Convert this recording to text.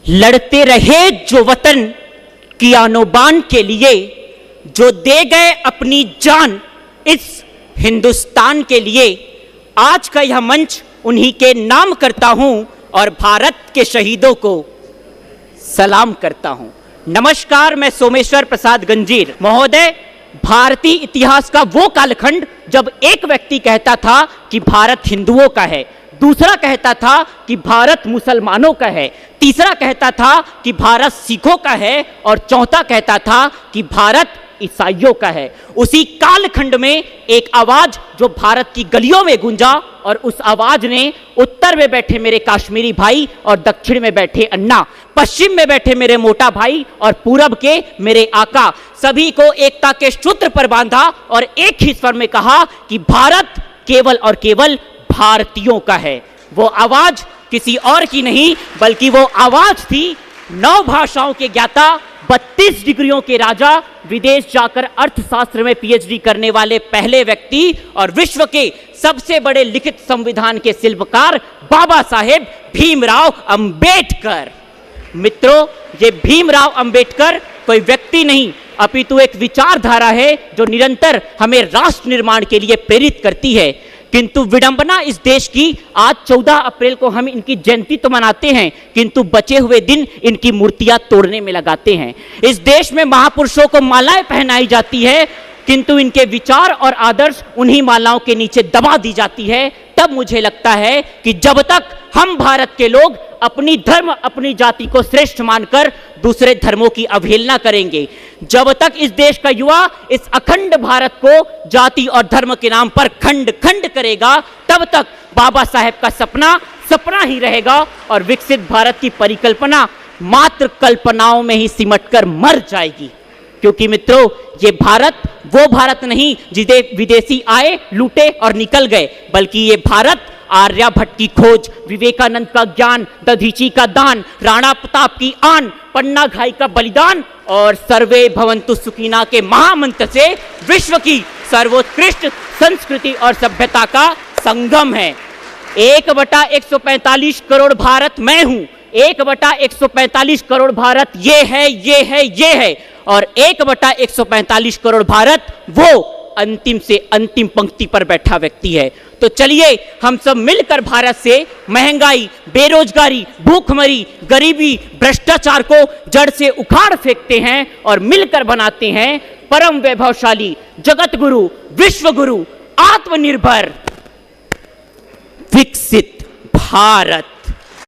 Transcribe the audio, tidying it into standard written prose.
लड़ते रहे जो वतन की आनो बान के लिए, जो दे गए अपनी जान इस हिंदुस्तान के लिए। आज का यह मंच उन्हीं के नाम करता हूं और भारत के शहीदों को सलाम करता हूं। नमस्कार, मैं सोमेश्वर प्रसाद गंजीर। महोदय, भारतीय इतिहास का वो कालखंड जब एक व्यक्ति कहता था कि भारत हिंदुओं का है, दूसरा कहता था कि भारत मुसलमानों का है, तीसरा कहता था कि भारत सिखों का है और चौथा कहता था कि भारत ईसाइयों का है। उसी कालखंड में एक आवाज जो भारत की गलियों में गूंजा, और उस आवाज ने उत्तर में बैठे मेरे काश्मीरी भाई और दक्षिण में बैठे अन्ना, पश्चिम में बैठे मेरे मोटा भाई और पूरब के मेरे आका, सभी को एकता के सूत्र पर बांधा और एक ही स्वर में कहा कि भारत केवल और केवल भारतीयों का है। वो आवाज किसी और की नहीं, बल्कि वो आवाज थी 9 भाषाओं के ज्ञाता, 32 डिग्रियों के राजा, विदेश जाकर अर्थशास्त्र में पीएचडी करने वाले पहले व्यक्ति और विश्व के सबसे बड़े लिखित संविधान के शिल्पकार बाबा साहेब भीमराव अंबेडकर। मित्रों, ये भीमराव अंबेडकर कोई व्यक्ति नहीं, अपितु एक विचारधारा है जो निरंतर हमें राष्ट्र निर्माण के लिए प्रेरित करती है। किंतु विडंबना इस देश की, आज 14 अप्रैल को हम इनकी जयंती तो मनाते हैं, किंतु बचे हुए दिन इनकी मूर्तियां तोड़ने में लगाते हैं। इस देश में महापुरुषों को मालाएं पहनाई जाती है, किंतु इनके विचार और आदर्श उन्हीं मालाओं के नीचे दबा दी जाती है। तब मुझे लगता है कि जब तक हम भारत के लोग अपनी धर्म अपनी जाति को श्रेष्ठ मानकर दूसरे धर्मों की अवहेलना करेंगे, जब तक इस देश का युवा इस अखंड भारत को जाति और धर्म के नाम पर खंड खंड करेगा, तब तक बाबा साहेब का सपना सपना ही रहेगा और विकसित भारत की परिकल्पना मात्र कल्पनाओं में ही सिमटकर मर जाएगी। क्योंकि मित्रों, ये भारत वो भारत नहीं जिसे विदेशी आए, लूटे और निकल गए, बल्कि ये भारत आर्यभट्ट की खोज, विवेकानंद का ज्ञान, दधीची का दान, राणा प्रताप की आन, पन्ना घाई का बलिदान और सर्वे भवन्तु सुखिना के महामंत्र से विश्व की सर्वोत्कृष्ट संस्कृति और सभ्यता का संगम है। 1/145 करोड़ भारत मैं हूं, 1/145 करोड़ भारत ये है, ये है, ये है, और 1/145 करोड़ भारत वो अंतिम से अंतिम पंक्ति पर बैठा व्यक्ति है। तो चलिए हम सब मिलकर भारत से महंगाई, बेरोजगारी, भूखमरी, गरीबी, भ्रष्टाचार को जड़ से उखाड़ फेंकते हैं और मिलकर बनाते हैं परम वैभवशाली, जगत गुरु, विश्व गुरु, आत्मनिर्भर, विकसित भारत।